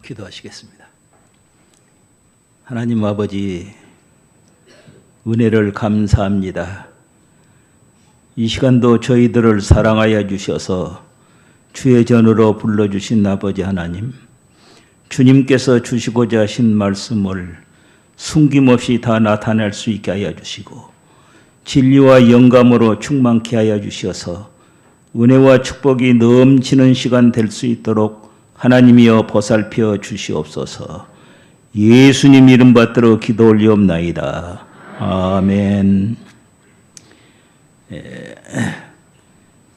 기도하시겠습니다. 하나님 아버지, 은혜를 감사합니다. 이 시간도 저희들을 사랑하여 주셔서 주의 전으로 불러주신 아버지 하나님, 주님께서 주시고자 하신 말씀을 숨김없이 다 나타낼 수 있게 하여 주시고 진리와 영감으로 충만케 하여 주셔서 은혜와 축복이 넘치는 시간 될 수 있도록 하나님이여 보살펴 주시옵소서. 예수님 이름 받들어 기도 올리옵나이다. 아멘.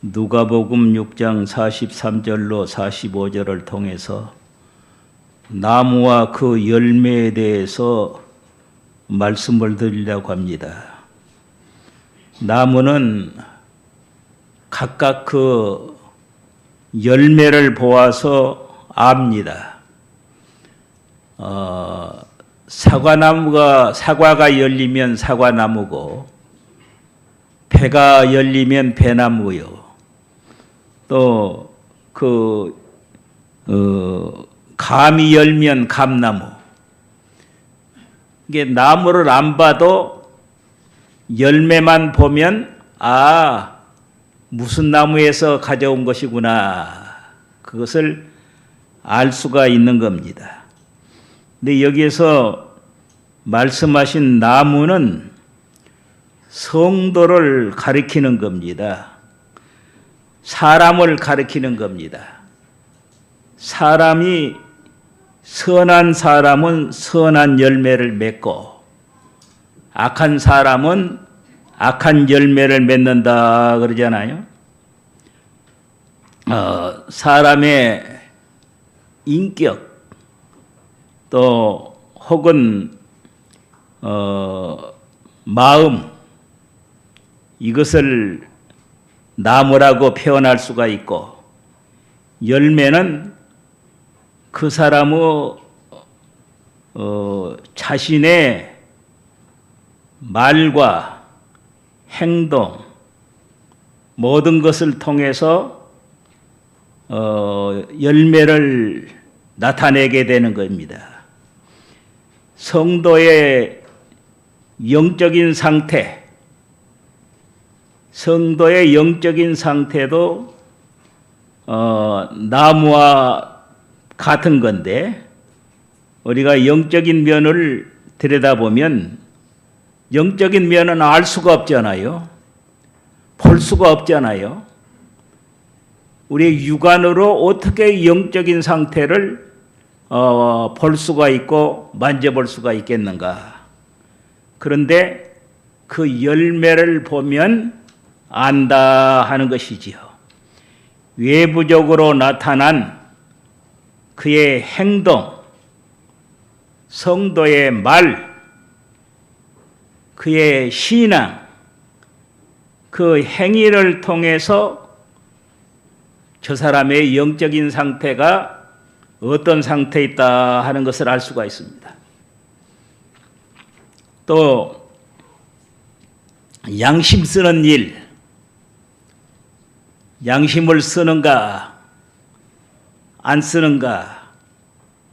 누가복음 6장 43절로 45절을 통해서 나무와 그 열매에 대해서 말씀을 드리려고 합니다. 나무는 각각 그 열매를 보아서 압니다. 사과가 열리면 사과나무고, 배가 열리면 배나무요. 또 감이 열면 감나무. 이게 나무를 안 봐도 열매만 보면 무슨 나무에서 가져온 것이구나, 그것을 알 수가 있는 겁니다. 근데 여기에서 말씀하신 나무는 성도를 가리키는 겁니다. 사람을 가리키는 겁니다. 선한 사람은 선한 열매를 맺고 악한 사람은 악한 열매를 맺는다 그러잖아요. 사람의 인격 또 혹은 마음, 이것을 나무라고 표현할 수가 있고, 열매는 그 사람의 자신의 말과 행동, 모든 것을 통해서 열매를 나타내게 되는 겁니다. 성도의 영적인 상태도 나무와 같은 건데, 우리가 영적인 면을 들여다보면 영적인 면은 알 수가 없잖아요. 볼 수가 없잖아요. 우리의 육안으로 어떻게 영적인 상태를 볼 수가 있고 만져볼 수가 있겠는가. 그런데 그 열매를 보면 안다 하는 것이지요. 외부적으로 나타난 그의 행동, 성도의 말, 그의 신앙, 그 행위를 통해서 저 사람의 영적인 상태가 어떤 상태에 있다 하는 것을 알 수가 있습니다. 또 양심 쓰는 일, 양심을 쓰는가 안 쓰는가,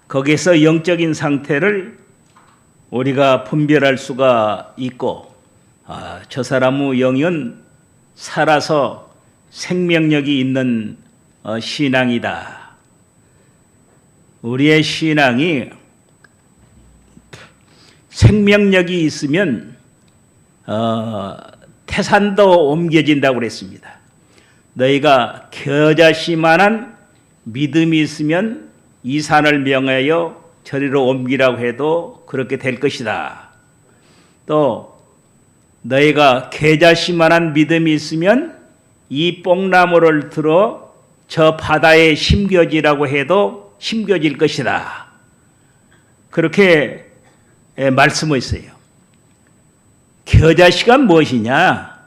거기에서 영적인 상태를 우리가 분별할 수가 있고, 저 사람의 영은 살아서 생명력이 있는 신앙이다. 우리의 신앙이 생명력이 있으면 태산도 옮겨진다고 그랬습니다. 너희가 겨자씨만한 믿음이 있으면 이 산을 명하여 저리로 옮기라고 해도 그렇게 될 것이다. 또 너희가 겨자씨만한 믿음이 있으면 이 뽕나무를 들어 저 바다에 심겨지라고 해도 심겨질 것이다. 그렇게 말씀하셨어요. 겨자씨가 무엇이냐?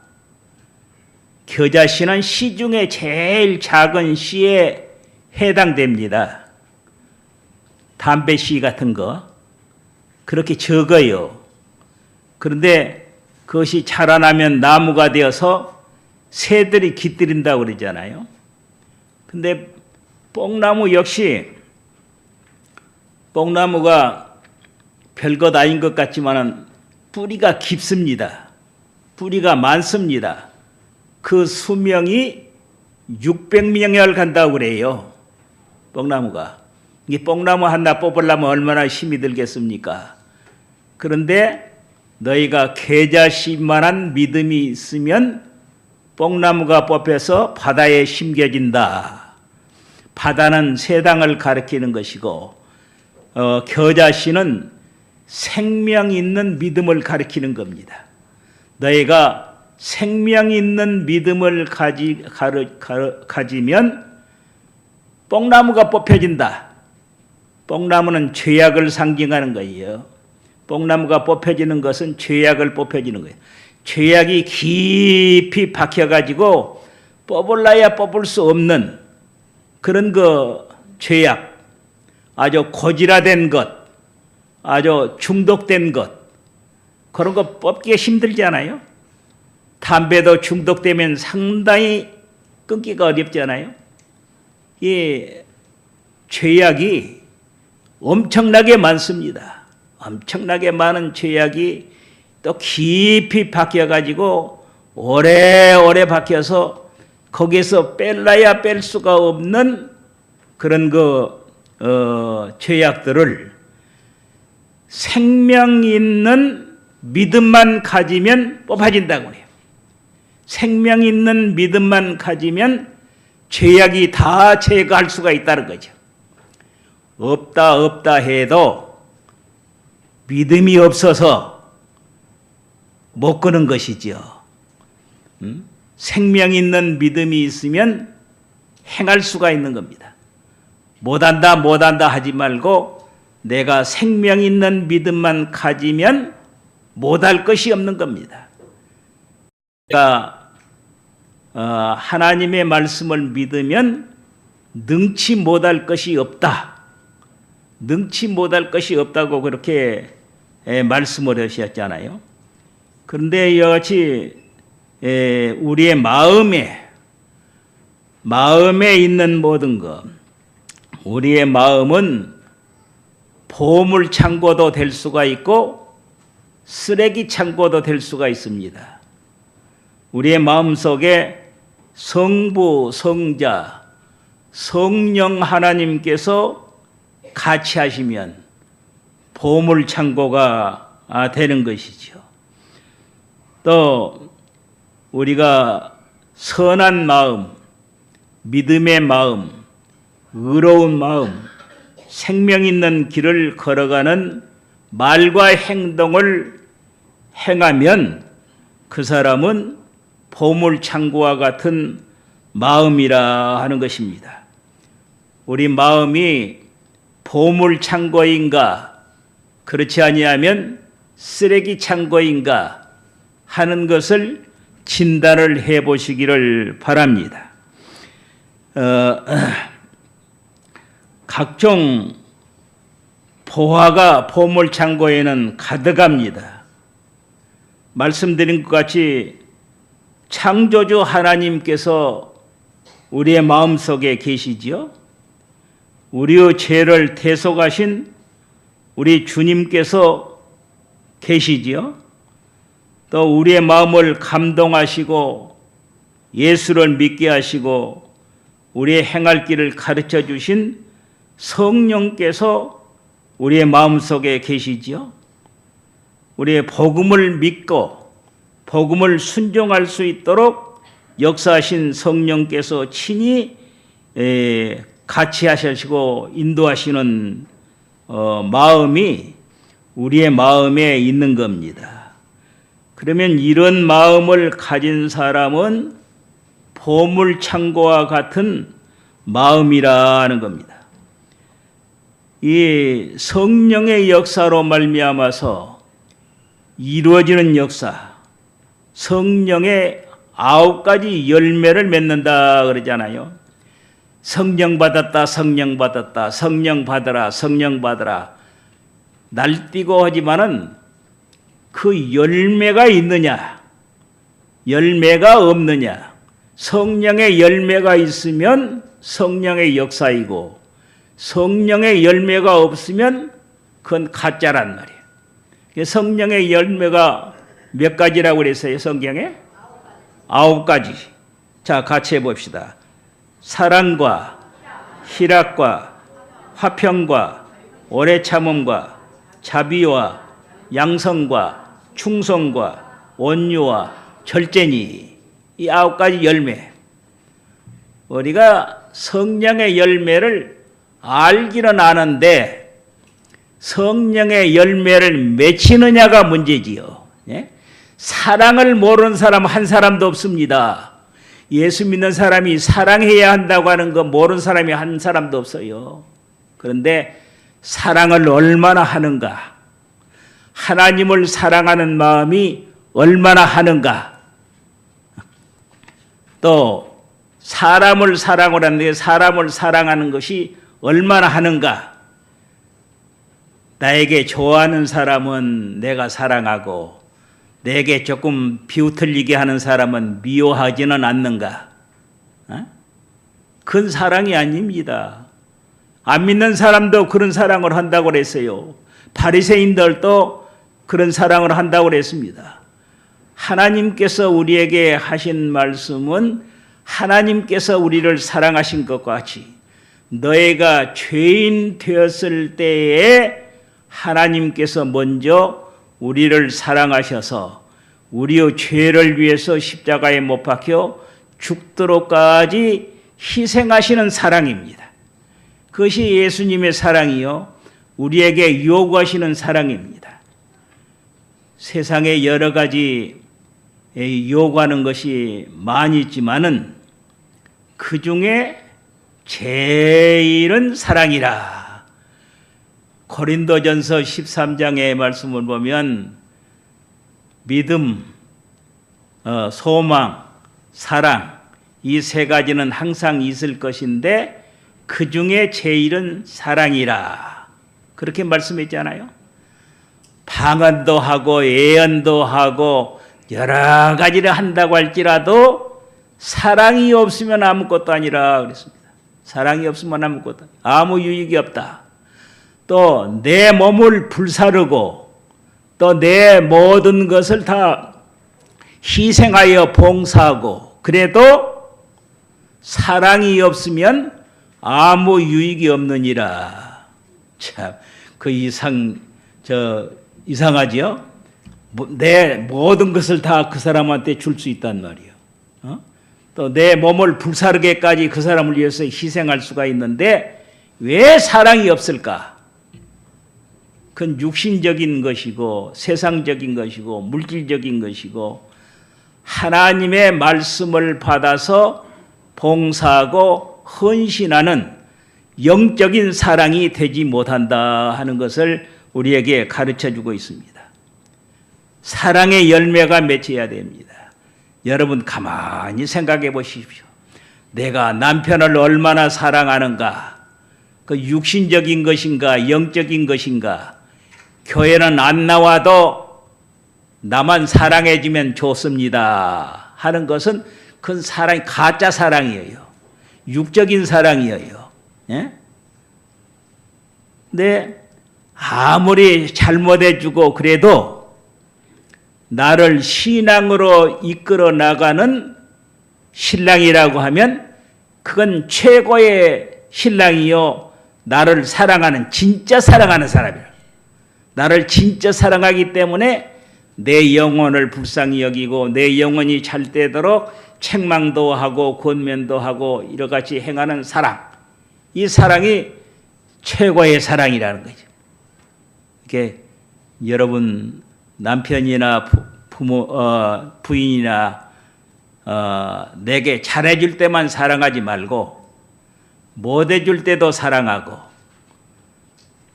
겨자씨는 씨 중에 제일 작은 씨에 해당됩니다. 담배씨 같은 거 그렇게 적어요. 그런데 그것이 자라나면 나무가 되어서 새들이 깃들인다고 그러잖아요. 근데 뽕나무 역시 뽕나무가 별것 아닌 것 같지만은 뿌리가 깊습니다. 뿌리가 많습니다. 그 수명이 600명을 간다고 그래요. 뽕나무가. 이 뽕나무 하나 뽑으려면 얼마나 힘이 들겠습니까? 그런데 너희가 계자씨만한 믿음이 있으면 뽕나무가 뽑혀서 바다에 심겨진다. 바다는 세상을 가리키는 것이고 겨자씨는 생명 있는 믿음을 가리키는 겁니다. 너희가 생명 있는 믿음을 가지면 뽕나무가 뽑혀진다. 뽕나무는 죄악을 상징하는 거예요. 뽕나무가 뽑혀지는 것은 죄악을 뽑혀지는 거예요. 죄악이 깊이 박혀가지고 뽑을라야 뽑을 수 없는 그런 죄악, 아주 고질화된 것, 아주 중독된 것, 그런 거 뽑기가 힘들잖아요. 담배도 중독되면 상당히 끊기가 어렵잖아요. 이 죄악이 엄청나게 많습니다. 엄청나게 많은 죄악이 또 깊이 박혀가지고 오래오래 박혀서 거기서 뺄라야 뺄 수가 없는 그런 죄악들을 생명 있는 믿음만 가지면 뽑아진다고 해요. 생명 있는 믿음만 가지면 죄악이 다 제거할 수가 있다는 거죠. 없다 해도 믿음이 없어서 못 끄는 것이죠. 생명 있는 믿음이 있으면 행할 수가 있는 겁니다. 못한다 하지 말고 내가 생명 있는 믿음만 가지면 못할 것이 없는 겁니다. 그러니까 하나님의 말씀을 믿으면 능치 못할 것이 없다. 능치 못할 것이 없다고 그렇게 말씀을 하셨잖아요. 그런데 이같이 우리의 마음에 있는 모든 것, 우리의 마음은 보물 창고도 될 수가 있고 쓰레기 창고도 될 수가 있습니다. 우리의 마음 속에 성부, 성자, 성령 하나님께서 같이 하시면 보물 창고가 되는 것이죠. 또 우리가 선한 마음, 믿음의 마음, 의로운 마음, 생명 있는 길을 걸어가는 말과 행동을 행하면 그 사람은 보물 창고와 같은 마음이라 하는 것입니다. 우리 마음이 보물 창고인가 그렇지 아니하면 쓰레기 창고인가 하는 것을 진단을 해보시기를 바랍니다. 각종 보화가 보물 창고에는 가득합니다. 말씀드린 것 같이 창조주 하나님께서 우리의 마음속에 계시지요. 우리의 죄를 대속하신 우리 주님께서 계시지요. 또 우리의 마음을 감동하시고 예수를 믿게 하시고 우리의 행할 길을 가르쳐 주신 성령께서 우리의 마음속에 계시지요. 우리의 복음을 믿고 복음을 순종할 수 있도록 역사하신 성령께서 친히 같이 하시고 인도하시는 마음이 우리의 마음에 있는 겁니다. 그러면 이런 마음을 가진 사람은 보물창고와 같은 마음이라는 겁니다. 이 성령의 역사로 말미암아서 이루어지는 역사, 성령의 9가지 열매를 맺는다 그러잖아요. 성령 받았다, 성령 받았다, 성령 받으라, 성령 받으라. 날뛰고 하지만은 그 열매가 있느냐, 열매가 없느냐. 성령의 열매가 있으면 성령의 역사이고 성령의 열매가 없으면 그건 가짜란 말이에요. 성령의 열매가 몇 가지라고 그랬어요, 성경에? 9가지. 자, 같이 해봅시다. 사랑과 희락과 화평과 오래 참음과 자비와 양성과 충성과 온유와 절제니, 이 9가지 열매. 우리가 성령의 열매를 알기는 아는데 성령의 열매를 맺히느냐가 문제지요. 예? 사랑을 모르는 사람 한 사람도 없습니다. 예수 믿는 사람이 사랑해야 한다고 하는 거 모르는 사람이 한 사람도 없어요. 그런데 사랑을 얼마나 하는가, 하나님을 사랑하는 마음이 얼마나 하는가, 또 사람을 사랑을 하는데 사람을 사랑하는 것이 얼마나 하는가. 나에게 좋아하는 사람은 내가 사랑하고 내게 조금 비웃을리게 하는 사람은 미워하지는 않는가? 그건 사랑이 아닙니다. 안 믿는 사람도 그런 사랑을 한다고 그랬어요. 바리새인들도 그런 사랑을 한다고 그랬습니다. 하나님께서 우리에게 하신 말씀은 하나님께서 우리를 사랑하신 것 같이 너희가 죄인 되었을 때에 하나님께서 먼저 우리를 사랑하셔서 우리의 죄를 위해서 십자가에 못 박혀 죽도록까지 희생하시는 사랑입니다. 그것이 예수님의 사랑이요, 우리에게 요구하시는 사랑입니다. 세상에 여러 가지 요구하는 것이 많이 있지만은 그 중에 제일은 사랑이라. 고린도전서 13장의 말씀을 보면 믿음, 소망, 사랑, 이 세 가지는 항상 있을 것인데 그 중에 제일은 사랑이라. 그렇게 말씀했잖아요. 방언도 하고 예언도 하고 여러 가지를 한다고 할지라도 사랑이 없으면 아무것도 아니라 그랬습니다. 사랑이 없으면 아무것도 아무 유익이 없다. 또 내 몸을 불사르고 또 내 모든 것을 다 희생하여 봉사하고 그래도 사랑이 없으면 아무 유익이 없느니라. 참, 그 이상하지요? 내 모든 것을 다 그 사람한테 줄 수 있단 말이에요. 또 내 몸을 불사르게까지 그 사람을 위해서 희생할 수가 있는데 왜 사랑이 없을까? 그건 육신적인 것이고 세상적인 것이고 물질적인 것이고 하나님의 말씀을 받아서 봉사하고 헌신하는 영적인 사랑이 되지 못한다 하는 것을 우리에게 가르쳐주고 있습니다. 사랑의 열매가 맺혀야 됩니다. 여러분 가만히 생각해 보십시오. 내가 남편을 얼마나 사랑하는가? 그 육신적인 것인가 영적인 것인가? 교회는 안 나와도 나만 사랑해주면 좋습니다 하는 것은 그건 사랑이 가짜 사랑이에요. 육적인 사랑이에요. 예? 근데 아무리 잘못해주고 그래도 나를 신앙으로 이끌어 나가는 신랑이라고 하면 그건 최고의 신랑이요, 나를 사랑하는 진짜 사랑하는 사람이에요. 나를 진짜 사랑하기 때문에 내 영혼을 불쌍히 여기고 내 영혼이 잘 되도록 책망도 하고 권면도 하고 이러같이 행하는 사랑, 이 사랑이 최고의 사랑이라는 거죠. 이게 여러분 남편이나 부인이나 내게 잘해줄 때만 사랑하지 말고 못해줄 때도 사랑하고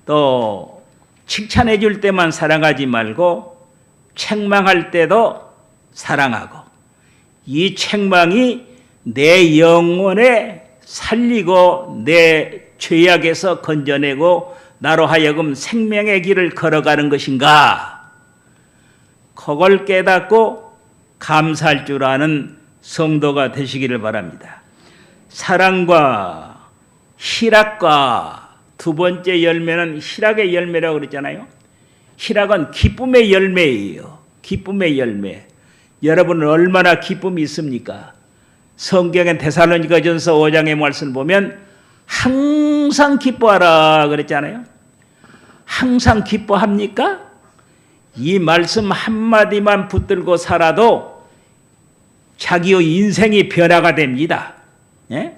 또 칭찬해줄 때만 사랑하지 말고 책망할 때도 사랑하고, 이 책망이 내 영혼에 살리고 내 죄악에서 건져내고 나로 하여금 생명의 길을 걸어가는 것인가, 그걸 깨닫고 감사할 줄 아는 성도가 되시기를 바랍니다. 사랑과 희락과 두 번째 열매는 희락의 열매라고 그랬잖아요. 희락은 기쁨의 열매예요. 기쁨의 열매. 여러분은 얼마나 기쁨이 있습니까? 성경의 데살로니가전서 5장의 말씀 보면 항상 기뻐하라 그랬잖아요. 항상 기뻐합니까? 이 말씀 한마디만 붙들고 살아도 자기의 인생이 변화가 됩니다. 예?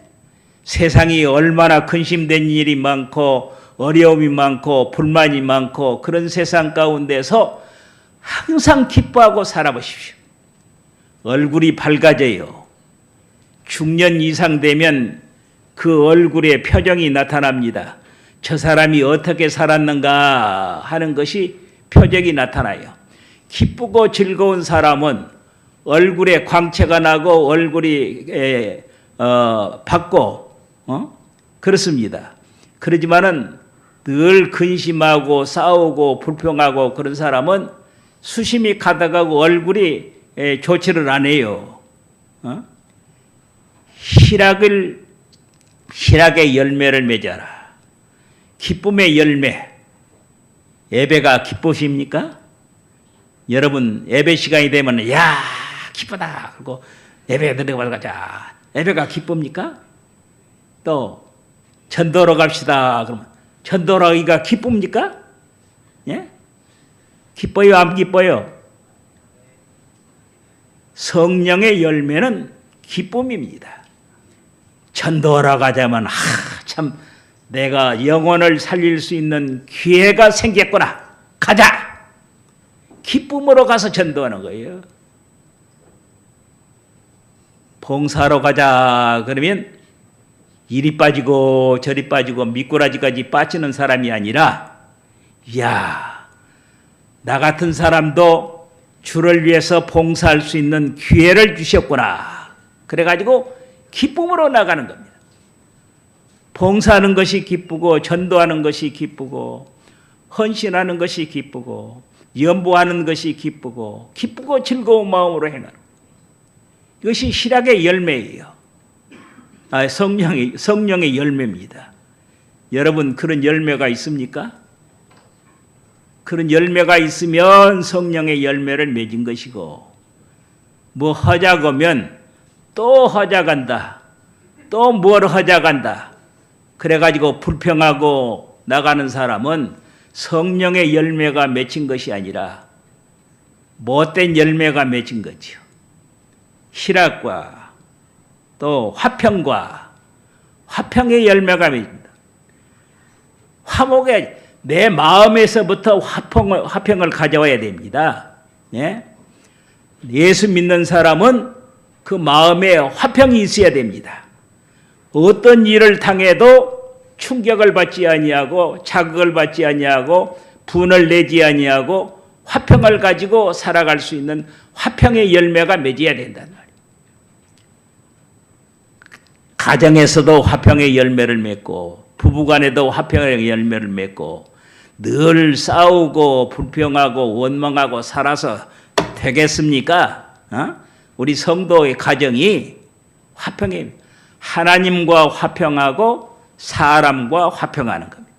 세상이 얼마나 근심된 일이 많고 어려움이 많고 불만이 많고 그런 세상 가운데서 항상 기뻐하고 살아보십시오. 얼굴이 밝아져요. 중년 이상 되면 그 얼굴에 표정이 나타납니다. 저 사람이 어떻게 살았는가 하는 것이 표정이 나타나요. 기쁘고 즐거운 사람은 얼굴에 광채가 나고 얼굴이 밝고 그렇습니다. 그렇지만은 늘 근심하고 싸우고 불평하고 그런 사람은 수심이 가다가고 얼굴이 좋지를 않아요. 희락의 열매를 맺어라. 기쁨의 열매. 예배가 기쁘십니까? 여러분 예배 시간이 되면 야 기쁘다 그리고 예배 들어가서 가자. 예배가 기쁩니까? 또 전도로 갑시다. 그러면 전도로 가기가 기쁩니까? 예? 기뻐요 안 기뻐요? 성령의 열매는 기쁨입니다. 전도하러 가자면 참 내가 영혼을 살릴 수 있는 기회가 생겼구나. 가자. 기쁨으로 가서 전도하는 거예요. 봉사하러 가자 그러면 이리 빠지고 저리 빠지고 미꾸라지까지 빠지는 사람이 아니라 이야 나 같은 사람도 주를 위해서 봉사할 수 있는 기회를 주셨구나. 그래가지고 기쁨으로 나가는 겁니다. 봉사하는 것이 기쁘고 전도하는 것이 기쁘고 헌신하는 것이 기쁘고 연보하는 것이 기쁘고 즐거운 마음으로 행하는 이것이 희락의 열매예요. 성령의 열매입니다. 여러분 그런 열매가 있습니까? 그런 열매가 있으면 성령의 열매를 맺은 것이고 뭐 하자고면 또 하자간다. 또 뭘 하자간다. 그래가지고 불평하고 나가는 사람은 성령의 열매가 맺힌 것이 아니라 못된 열매가 맺힌 거죠. 희락과 또 화평의 열매가 맺습니다. 화목에 내 마음에서부터 화평을 가져와야 됩니다. 예? 예수 믿는 사람은 그 마음에 화평이 있어야 됩니다. 어떤 일을 당해도 충격을 받지 아니하고 자극을 받지 아니하고 분을 내지 아니하고 화평을 가지고 살아갈 수 있는 화평의 열매가 맺어야 된다는 말이에요. 가정에서도 화평의 열매를 맺고 부부간에도 화평의 열매를 맺고 늘 싸우고 불평하고 원망하고 살아서 되겠습니까? 우리 성도의 가정이 화평의 하나님과 화평하고 사람과 화평하는 겁니다.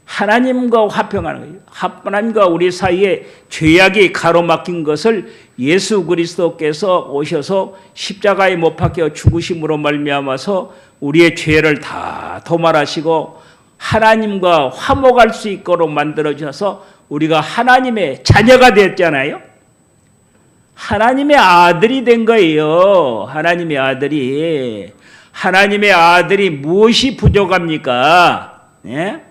하나님과 화평하는 거예요. 하나님과 우리 사이에 죄악이 가로막힌 것을 예수 그리스도께서 오셔서 십자가에 못 박혀 죽으심으로 말미암아서 우리의 죄를 다 도말하시고 하나님과 화목할 수 있도록 만들어져서 우리가 하나님의 자녀가 됐잖아요. 하나님의 아들이 된 거예요. 하나님의 아들이 무엇이 부족합니까? 예?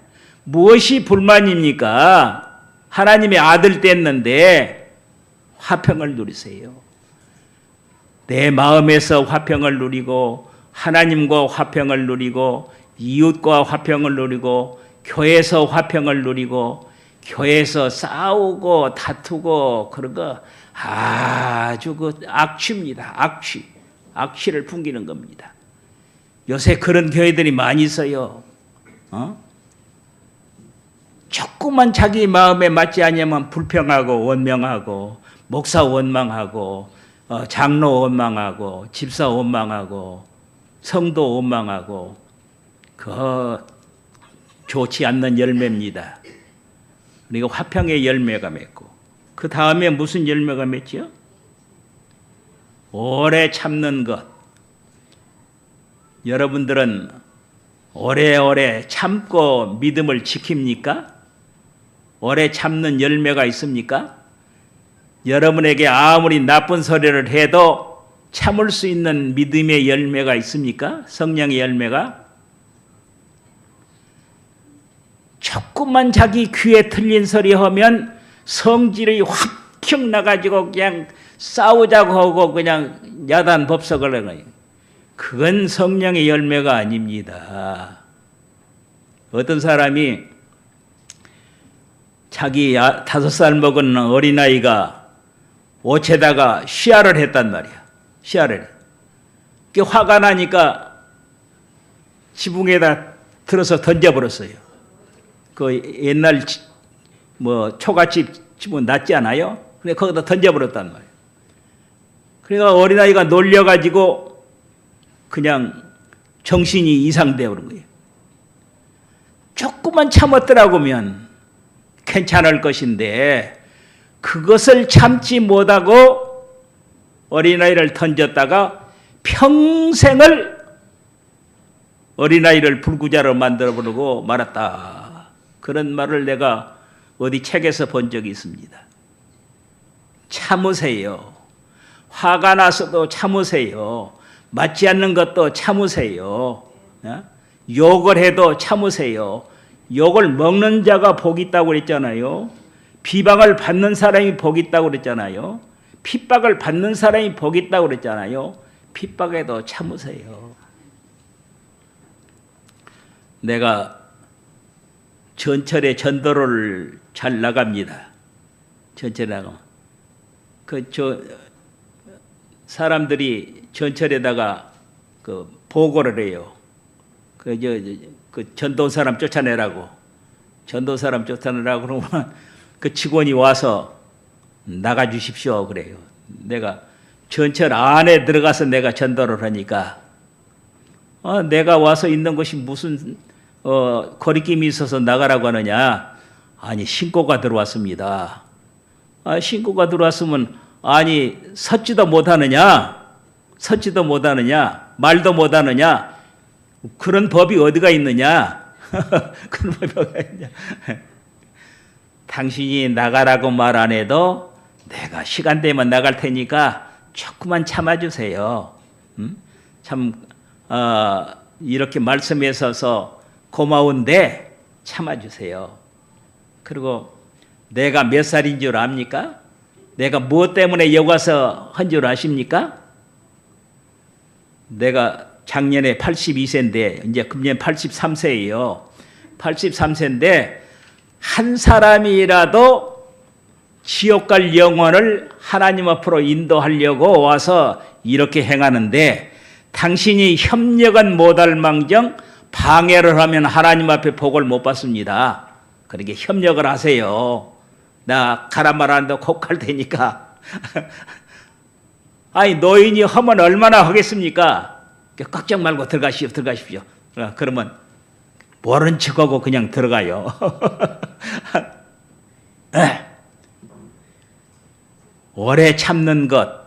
무엇이 불만입니까? 하나님의 아들 됐는데 화평을 누리세요. 내 마음에서 화평을 누리고 하나님과 화평을 누리고 이웃과 화평을 누리고 교회에서 화평을 누리고 교회에서 싸우고 다투고 그런 거 아주 그 악취입니다. 악취를 풍기는 겁니다. 요새 그런 교회들이 많이 있어요. 조금만 자기 마음에 맞지 않으면 불평하고 원망하고 목사 원망하고 장로 원망하고 집사 원망하고 성도 원망하고 그 좋지 않는 열매입니다. 그리고 화평의 열매가 맺고 그 다음에 무슨 열매가 맺지요? 오래 참는 것. 여러분들은 오래오래 참고 믿음을 지킵니까? 오래 참는 열매가 있습니까? 여러분에게 아무리 나쁜 소리를 해도 참을 수 있는 믿음의 열매가 있습니까? 성령의 열매가? 조금만 자기 귀에 틀린 소리 하면 성질이 확 나가지고 그냥 싸우자고 하고 그냥 야단 법석을 해요. 그건 성령의 열매가 아닙니다. 어떤 사람이 자기 5살 먹은 어린아이가 옷에다가 시야를 했단 말이야. 시야를. 그게 화가 나니까 지붕에다 들어서 던져버렸어요. 그 옛날 뭐 초가집 집은 낮지 않아요? 근데 거기다 던져버렸단 말이에요. 그러니까 어린아이가 놀려가지고 그냥 정신이 이상되어 버린 거예요. 조금만 참았더라고면 괜찮을 것인데 그것을 참지 못하고 어린아이를 던졌다가 평생을 어린아이를 불구자로 만들어버리고 말았다. 그런 말을 내가 어디 책에서 본 적이 있습니다. 참으세요. 화가 나서도 참으세요. 맞지 않는 것도 참으세요. 욕을 해도 참으세요. 욕을 먹는 자가 복이 있다고 그랬잖아요. 비방을 받는 사람이 복이 있다고 그랬잖아요. 핍박을 받는 사람이 복이 있다고 그랬잖아요. 핍박에도 참으세요. 내가 전철에 전도를 잘 나갑니다. 전철에 나가면 사람들이 전철에다가 그 보고를 해요. 그 전도 사람 쫓아내라고. 전도 사람 쫓아내라고 그러면 그 직원이 와서 나가 주십시오 그래요. 내가 전철 안에 들어가서 내가 전도를 하니까 내가 와서 있는 것이 무슨 거리낌이 있어서 나가라고 하느냐. 아니 신고가 들어왔습니다. 신고가 들어왔으면 아니 섰지도 못하느냐. 섰지도 못하느냐. 말도 못하느냐. 그런 법이 어디가 있느냐. 그런 법이 어디가 있느냐. 당신이 나가라고 말 안 해도 내가 시간 되면 나갈 테니까 조금만 참아주세요. 참 이렇게 말씀에 서서 고마운데 참아주세요. 그리고 내가 몇 살인 줄 압니까? 내가 무엇 때문에 여기 와서 한 줄 아십니까? 내가 작년에 82세인데 이제 금년 83세예요. 83세인데 한 사람이라도 지옥 갈 영혼을 하나님 앞으로 인도하려고 와서 이렇게 행하는데 당신이 협력은 못할 망정 방해를 하면 하나님 앞에 복을 못 받습니다. 그러니까 협력을 하세요. 나 가라 말하는데 곧 갈 테니까. 아니 노인이 하면 얼마나 하겠습니까? 걱정 말고 들어가십시오. 그러면 모른 척하고 그냥 들어가요. 오래 참는 것.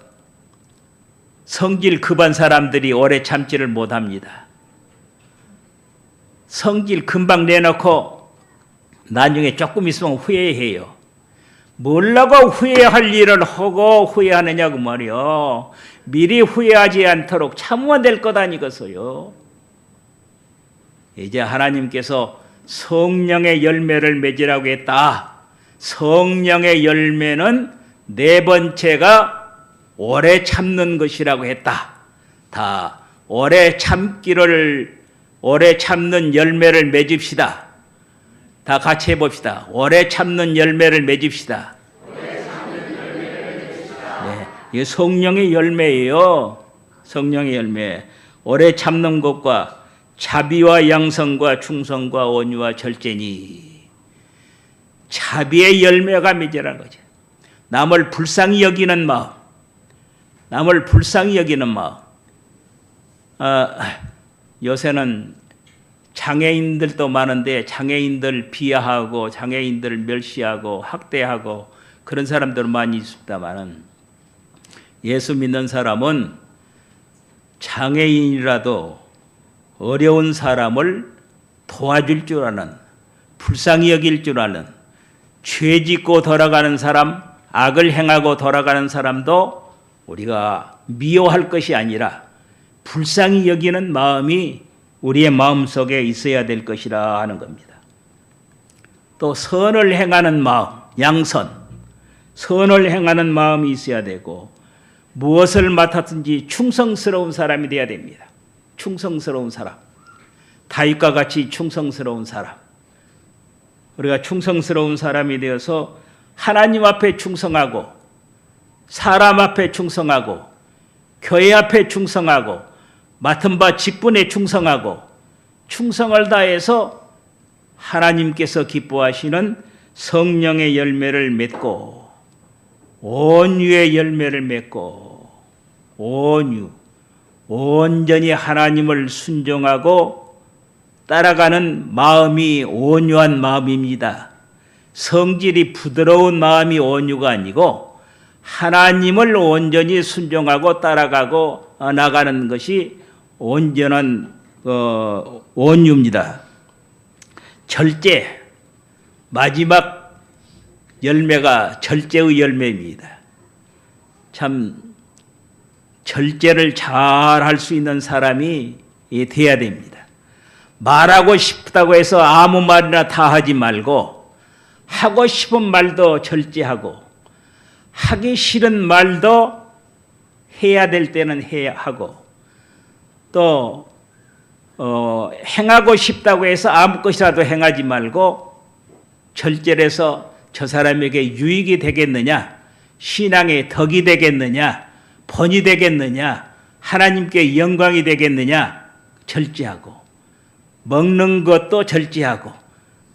성질 급한 사람들이 오래 참지를 못합니다. 성질 금방 내놓고 나중에 조금 있으면 후회해요. 뭐라고 후회할 일을 하고 후회하느냐고 말이요. 미리 후회하지 않도록 참으면 될 것 아니겠어요. 이제 하나님께서 성령의 열매를 맺으라고 했다. 성령의 열매는 네 번째가 오래 참는 것이라고 했다. 다 오래 참는 열매를 맺읍시다. 다 같이 해봅시다. 오래 참는 열매를 맺읍시다. 네, 이게 성령의 열매예요. 성령의 열매. 오래 참는 것과 자비와 양성과 충성과 온유와 절제니. 자비의 열매가 맺으라는 거죠. 남을 불쌍히 여기는 마음. 남을 불쌍히 여기는 마음. 요새는 장애인들도 많은데 장애인들 비하하고 장애인들 멸시하고 학대하고 그런 사람들 많이 있습니다만은 예수 믿는 사람은 장애인이라도 어려운 사람을 도와줄 줄 아는, 불쌍히 여길 줄 아는, 죄 짓고 돌아가는 사람, 악을 행하고 돌아가는 사람도 우리가 미워할 것이 아니라 불쌍히 여기는 마음이 우리의 마음속에 있어야 될 것이라 하는 겁니다. 또 선을 행하는 마음, 양선, 선을 행하는 마음이 있어야 되고 무엇을 맡았든지 충성스러운 사람이 되어야 됩니다. 충성스러운 사람, 다윗과 같이 충성스러운 사람. 우리가 충성스러운 사람이 되어서 하나님 앞에 충성하고 사람 앞에 충성하고 교회 앞에 충성하고 맡은 바 직분에 충성하고 충성을 다해서 하나님께서 기뻐하시는 성령의 열매를 맺고 온유의 열매를 맺고 온유, 온전히 하나님을 순종하고 따라가는 마음이 온유한 마음입니다. 성질이 부드러운 마음이 온유가 아니고 하나님을 온전히 순종하고 따라가고 나가는 것이 온전한 온유입니다. 절제, 마지막 열매가 절제의 열매입니다. 참 절제를 잘 할 수 있는 사람이 돼야 됩니다. 말하고 싶다고 해서 아무 말이나 다 하지 말고 하고 싶은 말도 절제하고 하기 싫은 말도 해야 될 때는 해야 하고 또 행하고 싶다고 해서 아무 것이라도 행하지 말고 절제를 해서 저 사람에게 유익이 되겠느냐, 신앙의 덕이 되겠느냐, 번이 되겠느냐, 하나님께 영광이 되겠느냐 절제하고 먹는 것도 절제하고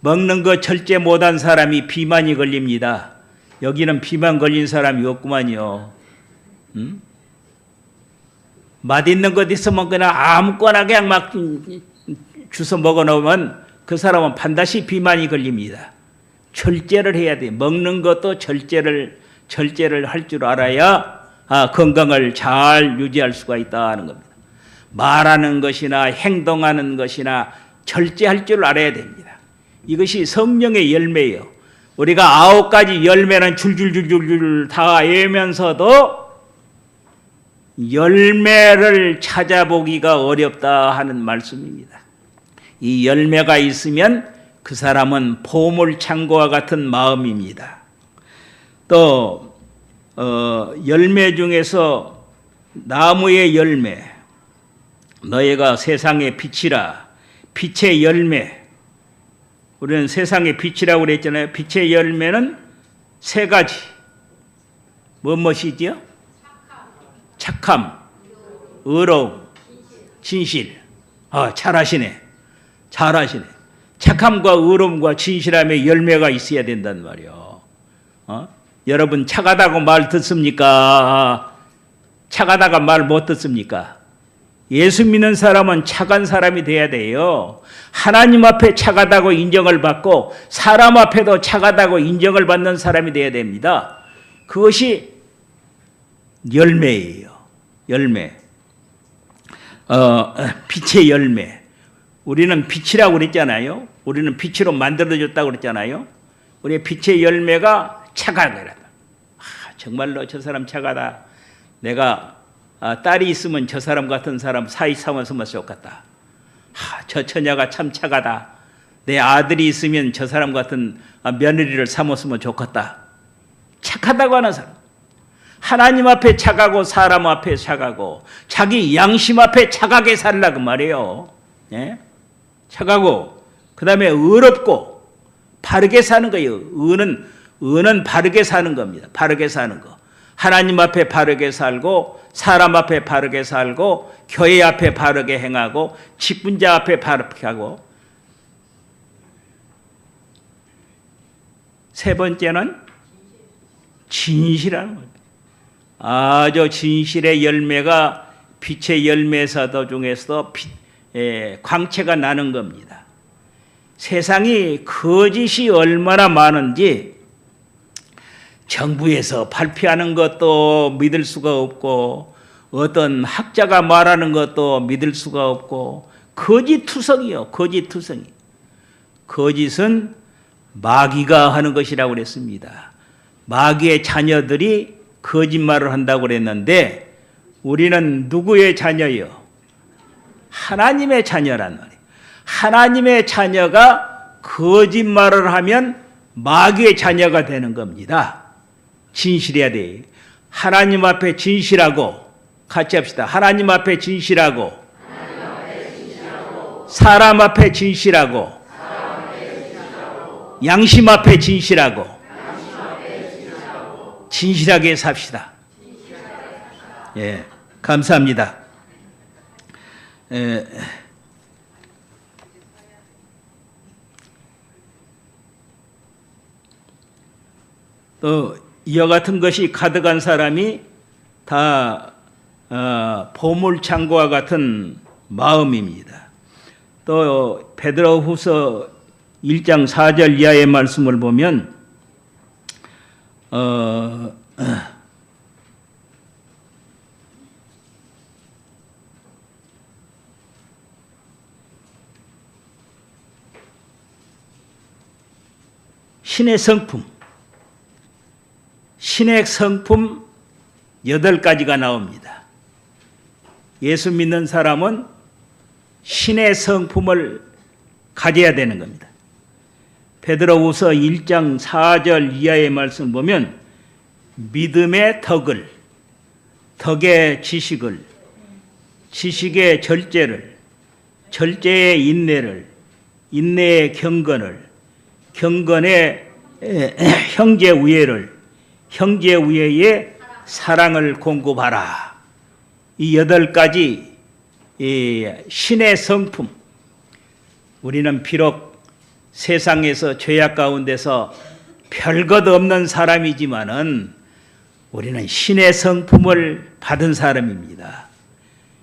먹는 것 절제 못한 사람이 비만이 걸립니다. 여기는 비만 걸린 사람이 없구만요. 맛있는 것 있으면 그냥 아무거나 그냥 막 주워 먹어놓으면 그 사람은 반드시 비만이 걸립니다. 절제를 해야 돼. 먹는 것도 절제를 할 줄 알아야 건강을 잘 유지할 수가 있다 하는 겁니다. 말하는 것이나 행동하는 것이나 절제할 줄 알아야 됩니다. 이것이 성령의 열매예요. 우리가 9가지 열매는 줄줄줄줄 다 외면서도 열매를 찾아보기가 어렵다 하는 말씀입니다. 이 열매가 있으면 그 사람은 보물창고와 같은 마음입니다. 또 열매 중에서 나무의 열매, 너희가 세상의 빛이라, 빛의 열매. 우리는 세상의 빛이라고 그랬잖아요. 빛의 열매는 3가지. 무엇이지요? 착함, 의로움, 진실. 잘하시네. 잘하시네. 착함과 의로움과 진실함의 열매가 있어야 된단 말이요. 여러분 착하다고 말 듣습니까? 착하다가 말 못 듣습니까? 예수 믿는 사람은 착한 사람이 돼야 돼요. 하나님 앞에 착하다고 인정을 받고 사람 앞에도 착하다고 인정을 받는 사람이 돼야 됩니다. 그것이 열매예요. 열매. 빛의 열매. 우리는 빛이라고 그랬잖아요. 우리는 빛으로 만들어졌다고 그랬잖아요. 우리의 빛의 열매가 착하다. 정말로 저 사람 착하다. 내가 딸이 있으면 저 사람 같은 사람 사이 삼았으면 좋겠다. 저 처녀가 참 착하다. 내 아들이 있으면 저 사람 같은 며느리를 삼았으면 좋겠다. 착하다고 하는 사람. 하나님 앞에 착하고 사람 앞에 착하고 자기 양심 앞에 착하게 살라고 말이에요. 예? 착하고 그 다음에 의롭고 바르게 사는 거예요. 의는 바르게 사는 겁니다. 바르게 사는 거. 하나님 앞에 바르게 살고 사람 앞에 바르게 살고 교회 앞에 바르게 행하고 직분자 앞에 바르게 하고 세 번째는 진실하는 겁니다. 아주 진실의 열매가 빛의 열매사도 중에서도 광채가 나는 겁니다. 세상이 거짓이 얼마나 많은지 정부에서 발표하는 것도 믿을 수가 없고 어떤 학자가 말하는 것도 믿을 수가 없고 거짓투성이요. 거짓투성이. 거짓은 마귀가 하는 것이라고 그랬습니다. 마귀의 자녀들이 거짓말을 한다고 그랬는데 우리는 누구의 자녀요? 하나님의 자녀란 말이에요. 하나님의 자녀가 거짓말을 하면 마귀의 자녀가 되는 겁니다. 진실해야 돼요. 하나님 앞에 진실하고 같이 합시다. 하나님 앞에 진실하고 사람 앞에 진실하고 양심 앞에 진실하고 진실하게 삽시다. 예, 감사합니다. 또 이와 같은 것이 가득한 사람이 다 보물창고와 같은 마음입니다. 또 베드로후서 1장 4절 이하의 말씀을 보면 신의 성품, 신의 성품 8가지가 나옵니다. 예수 믿는 사람은 신의 성품을 가져야 되는 겁니다. 베드로후서 1장 4절 이하의 말씀 보면 믿음의 덕을, 덕의 지식을, 지식의 절제를, 절제의 인내를, 인내의 경건을, 경건의 형제 우애를, 형제 우애의 사랑을 공급하라. 이 8가지 신의 성품. 우리는 비록 세상에서 죄악 가운데서 별것 없는 사람이지만은 우리는 신의 성품을 받은 사람입니다.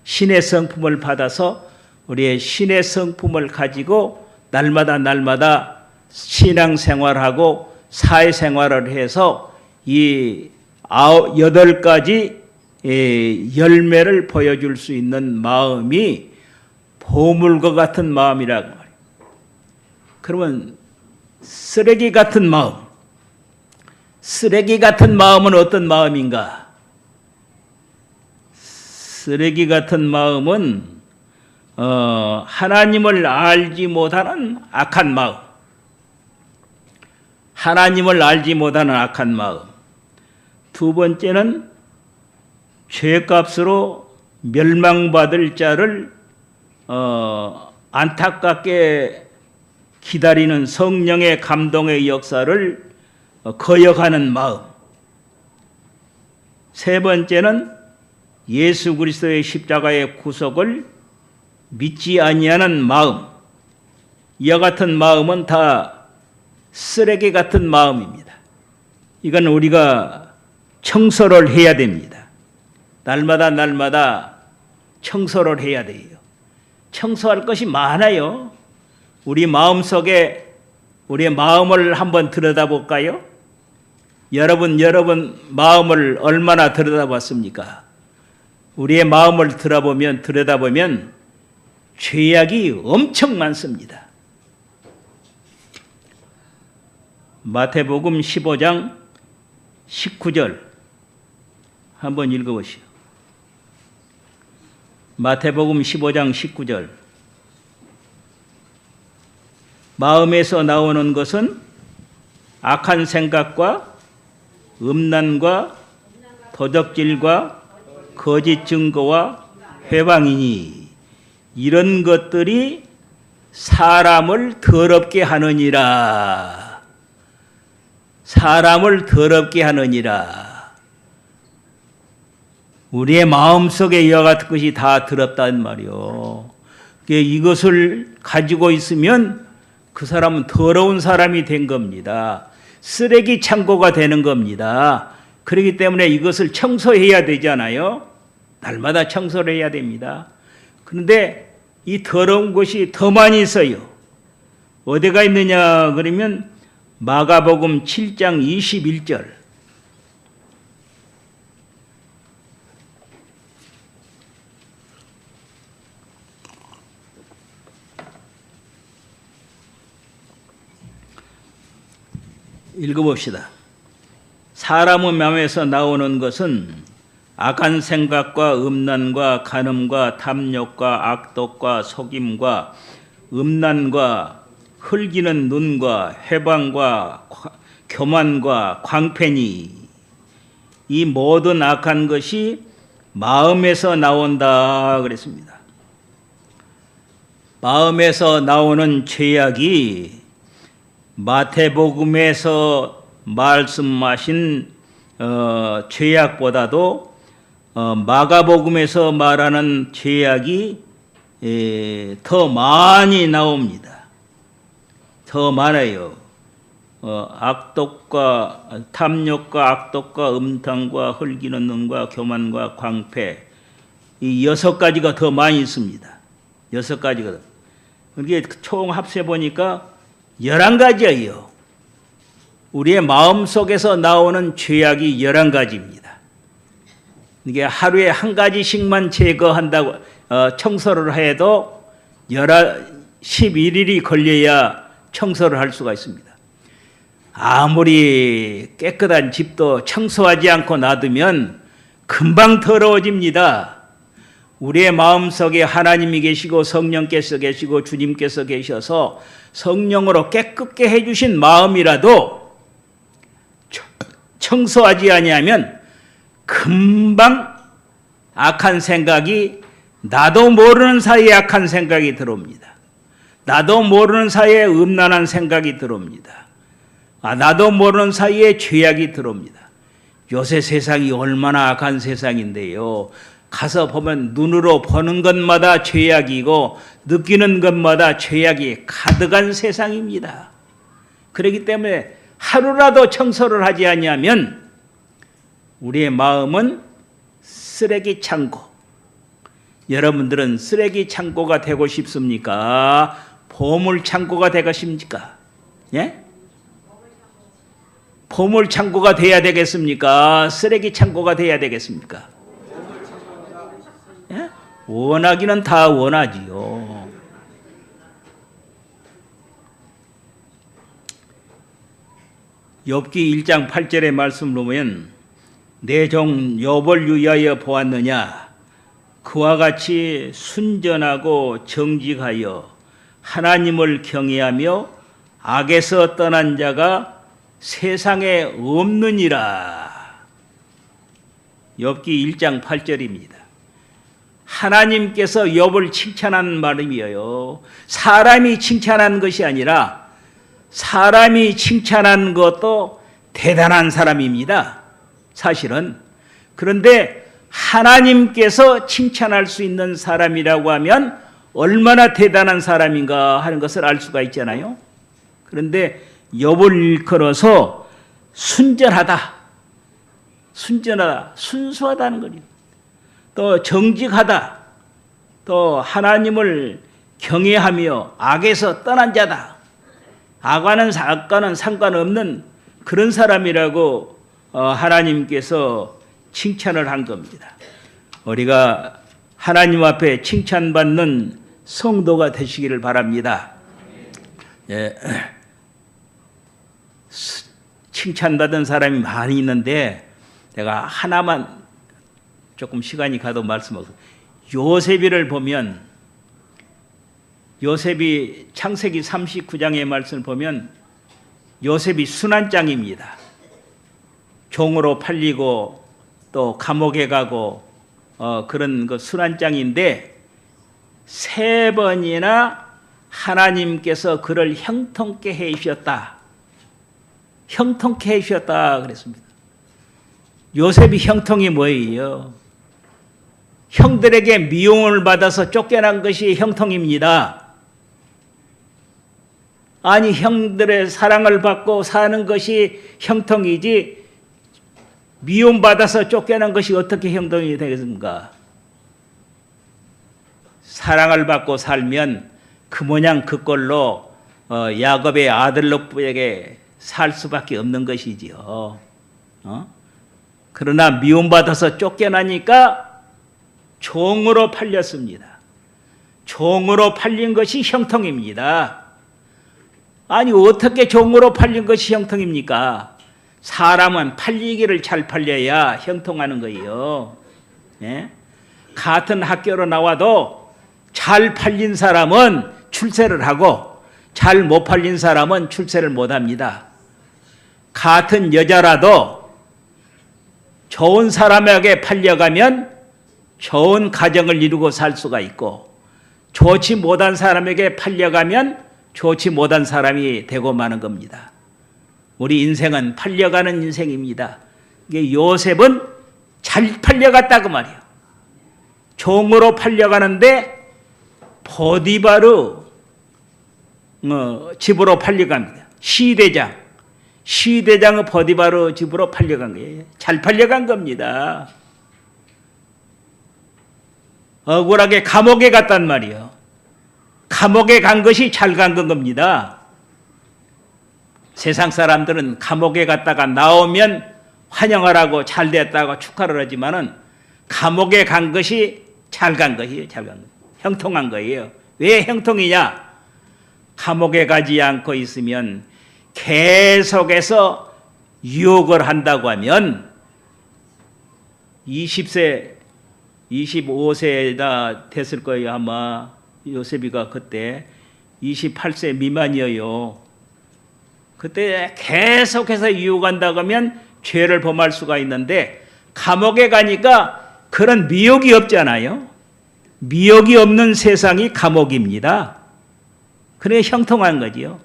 신의 성품을 받아서 우리의 신의 성품을 가지고 날마다 신앙생활하고 사회생활을 해서 이 8가지 열매를 보여줄 수 있는 마음이 보물과 같은 마음이라고 말이에요. 그러면 쓰레기 같은 마음, 쓰레기 같은 마음은 어떤 마음인가? 쓰레기 같은 마음은 하나님을 알지 못하는 악한 마음, 하나님을 알지 못하는 악한 마음. 두 번째는 죄값으로 멸망받을 자를 안타깝게 기다리는 성령의 감동의 역사를 거역하는 마음. 세 번째는 예수 그리스도의 십자가의 구속을 믿지 아니하는 마음. 이와 같은 마음은 다 쓰레기 같은 마음입니다. 이건 우리가 청소를 해야 됩니다. 날마다 청소를 해야 돼요. 청소할 것이 많아요. 우리 마음속에 우리의 마음을 한번 들여다볼까요? 여러분 마음을 얼마나 들여다봤습니까? 우리의 마음을 들여다보면 죄악이 엄청 많습니다. 마태복음 15장 19절 한번 읽어보시오. 마태복음 15장 19절. 마음에서 나오는 것은 악한 생각과 음란과 도적질과 거짓 증거와 회방이니 이런 것들이 사람을 더럽게 하느니라. 사람을 더럽게 하느니라. 우리의 마음속에 이와 같은 것이 다 더럽다는 말이요. 이것을 가지고 있으면 그 사람은 더러운 사람이 된 겁니다. 쓰레기 창고가 되는 겁니다. 그렇기 때문에 이것을 청소해야 되잖아요. 날마다 청소를 해야 됩니다. 그런데 이 더러운 것이 더 많이 있어요. 어디가 있느냐 그러면 마가복음 7장 21절. 읽어봅시다. 사람의 마음에서 나오는 것은 악한 생각과 음란과 간음과 탐욕과 악독과 속임과 음란과 흘기는 눈과 회방과 교만과 광패니 이 모든 악한 것이 마음에서 나온다 그랬습니다. 마음에서 나오는 죄악이 마태복음에서 말씀하신 죄악보다도 마가복음에서 말하는 죄악이 더 많이 나옵니다. 더 많아요. 악독과 탐욕과 악독과 음탕과 흘기는 눈과 교만과 광패 이 6가지가 더 많이 있습니다. 6가지가. 이게 총 합세 보니까 11가지예요. 우리의 마음속에서 나오는 죄악이 11가지입니다. 이게 하루에 한 가지씩만 제거한다고 청소를 해도 11일이 걸려야 청소를 할 수가 있습니다. 아무리 깨끗한 집도 청소하지 않고 놔두면 금방 더러워집니다. 우리의 마음속에 하나님이 계시고 성령께서 계시고 주님께서 계셔서 성령으로 깨끗게 해주신 마음이라도 청소하지 아니하면 금방 악한 생각이 나도 모르는 사이에 악한 생각이 들어옵니다. 나도 모르는 사이에 음란한 생각이 들어옵니다. 나도 모르는 사이에 죄악이 들어옵니다. 요새 세상이 얼마나 악한 세상인데요. 가서 보면 눈으로 보는 것마다 죄악이고 느끼는 것마다 죄악이 가득한 세상입니다. 그렇기 때문에 하루라도 청소를 하지 아니하면 우리의 마음은 쓰레기 창고. 여러분들은 쓰레기 창고가 되고 싶습니까? 보물 창고가 되고 싶습니까? 예? 보물 창고가 돼야 되겠습니까? 쓰레기 창고가 돼야 되겠습니까? 예? 원하기는 다 원하지요. 욥기 1장 8절의 말씀을 보면 내 종 욥을 위하여 보았느냐 그와 같이 순전하고 정직하여 하나님을 경외하며 악에서 떠난 자가 세상에 없느니라. 욥기 1장 8절입니다. 하나님께서 욥을 칭찬한 말이에요. 사람이 칭찬한 것이 아니라 사람이 칭찬한 것도 대단한 사람입니다. 사실은. 그런데 하나님께서 칭찬할 수 있는 사람이라고 하면 얼마나 대단한 사람인가 하는 것을 알 수가 있잖아요. 그런데 욥을 일컬어서 순전하다, 순수하다는 거죠. 또 정직하다, 또 하나님을 경외하며 악에서 떠난 자다. 악과는 상관없는 그런 사람이라고 하나님께서 칭찬을 한 겁니다. 우리가 하나님 앞에 칭찬받는 성도가 되시기를 바랍니다. 예. 칭찬받은 사람이 많이 있는데 내가 하나만 조금 시간이 가도 말씀하고 요셉이를 보면 요셉이 창세기 39장의 말씀을 보면 요셉이 순환장입니다. 종으로 팔리고 또 감옥에 가고 그런 그 순환장인데 3번이나 하나님께서 그를 형통케 해 주셨다. 형통케 해 주셨다 그랬습니다. 요셉이 형통이 뭐예요? 형들에게 미움을 받아서 쫓겨난 것이 형통입니다. 아니 형들의 사랑을 받고 사는 것이 형통이지 미움받아서 쫓겨난 것이 어떻게 형통이 되겠습니까? 사랑을 받고 살면 그 모양 그 꼴로 야곱의 아들로에게 살 수밖에 없는 것이지요. 그러나 미움받아서 쫓겨나니까 종으로 팔렸습니다. 종으로 팔린 것이 형통입니다. 아니 어떻게 종으로 팔린 것이 형통입니까? 사람은 팔리기를 잘 팔려야 형통하는 거예요. 예? 같은 학교로 나와도 잘 팔린 사람은 출세를 하고 잘 못 팔린 사람은 출세를 못 합니다. 같은 여자라도 좋은 사람에게 팔려가면 좋은 가정을 이루고 살 수가 있고 좋지 못한 사람에게 팔려가면 좋지 못한 사람이 되고 마는 겁니다. 우리 인생은 팔려가는 인생입니다. 이게 요셉은 잘 팔려갔다 그 말이에요. 종으로 팔려가는데 보디바르 집으로 팔려갑니다. 시대장의 보디바르 집으로 팔려간 거예요. 잘 팔려간 겁니다. 억울하게 감옥에 갔단 말이에요. 감옥에 간 것이 잘 간 겁니다. 세상 사람들은 감옥에 갔다가 나오면 환영하라고 잘 됐다고 축하를 하지만은 감옥에 간 것이 잘 간 것이에요. 잘 간 거. 형통한 거예요. 왜 형통이냐? 감옥에 가지 않고 있으면 계속해서 유혹을 한다고 하면 20세, 25세가 됐을 거예요. 아마 요셉이가 그때 28세 미만이에요. 그때 계속해서 유혹한다고 하면 죄를 범할 수가 있는데 감옥에 가니까 그런 미혹이 없잖아요. 미혹이 없는 세상이 감옥입니다. 그래 형통한 거지요.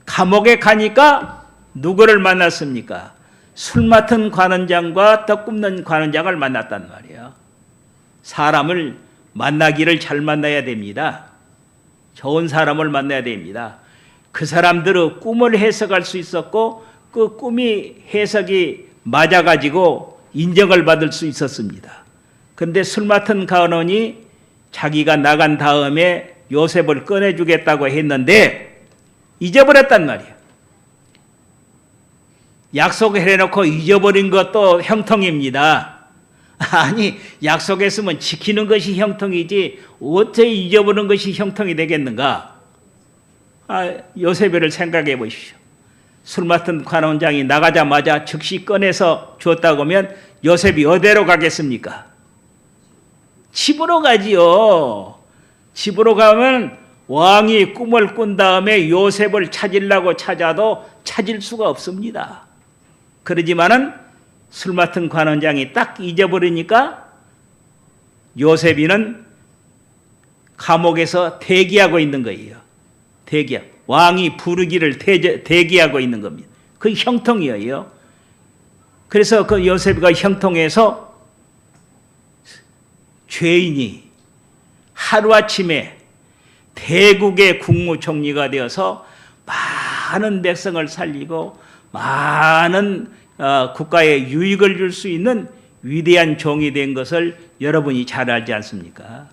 감옥에 가니까 누구를 만났습니까? 술 맡은 관원장과 떡 굽는 관원장을 만났단 말이에요. 사람을 만나기를 잘 만나야 됩니다. 좋은 사람을 만나야 됩니다. 그 사람들의 꿈을 해석할 수 있었고 그 꿈이 해석이 맞아가지고 인정을 받을 수 있었습니다. 그런데 술 맡은 관원이 자기가 나간 다음에 요셉을 꺼내주겠다고 했는데 잊어버렸단 말이에요. 약속을 해놓고 잊어버린 것도 형통입니다. 아니 약속했으면 지키는 것이 형통이지 어떻게 잊어버린 것이 형통이 되겠는가? 요셉을 생각해 보십시오. 술 맡은 관원장이 나가자마자 즉시 꺼내서 줬다고 하면 요셉이 어디로 가겠습니까? 집으로 가지요. 집으로 가면 왕이 꿈을 꾼 다음에 요셉을 찾으려고 찾아도 찾을 수가 없습니다. 그러지만은 술 맡은 관원장이 딱 잊어버리니까 요셉이는 감옥에서 대기하고 있는 거예요. 왕이 부르기를 대기하고 있는 겁니다. 그 형통이에요. 그래서 그 요셉이가 형통해서 죄인이 하루아침에 대국의 국무총리가 되어서 많은 백성을 살리고 많은 국가에 유익을 줄 수 있는 위대한 종이 된 것을 여러분이 잘 알지 않습니까?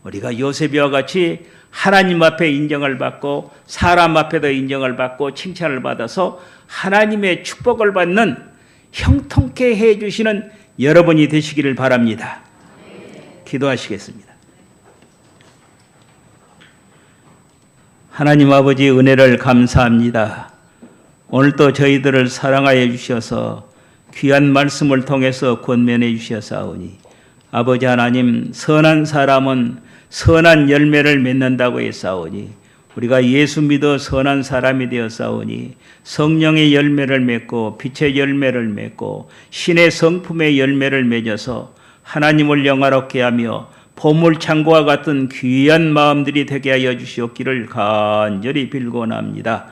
우리가 요셉이와 같이 하나님 앞에 인정을 받고 사람 앞에도 인정을 받고 칭찬을 받아서 하나님의 축복을 받는 형통케 해주시는 여러분이 되시기를 바랍니다. 기도하시겠습니다. 하나님 아버지 은혜를 감사합니다. 오늘도 저희들을 사랑하여 주셔서 귀한 말씀을 통해서 권면해 주셨사오니 아버지 하나님 선한 사람은 선한 열매를 맺는다고 했사오니 우리가 예수 믿어 선한 사람이 되었사오니 성령의 열매를 맺고 빛의 열매를 맺고 신의 성품의 열매를 맺어서 하나님을 영화롭게 하며 보물창고와 같은 귀한 마음들이 되게 하여 주시옵기를 간절히 빌곤합니다.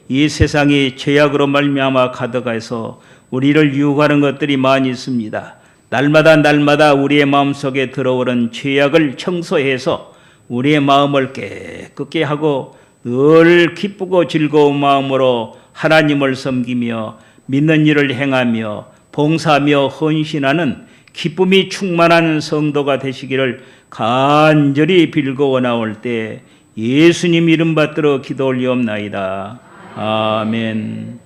이 세상이 죄악으로 말미암아 가득해서 우리를 유혹하는 것들이 많이 있습니다. 날마다 우리의 마음속에 들어오는 죄악을 청소해서 우리의 마음을 깨끗게 하고 늘 기쁘고 즐거운 마음으로 하나님을 섬기며 믿는 일을 행하며 봉사하며 헌신하는 기쁨이 충만한 성도가 되시기를 간절히 빌고 원하올 때 예수님 이름 받들어 기도 올리옵나이다. 아멘.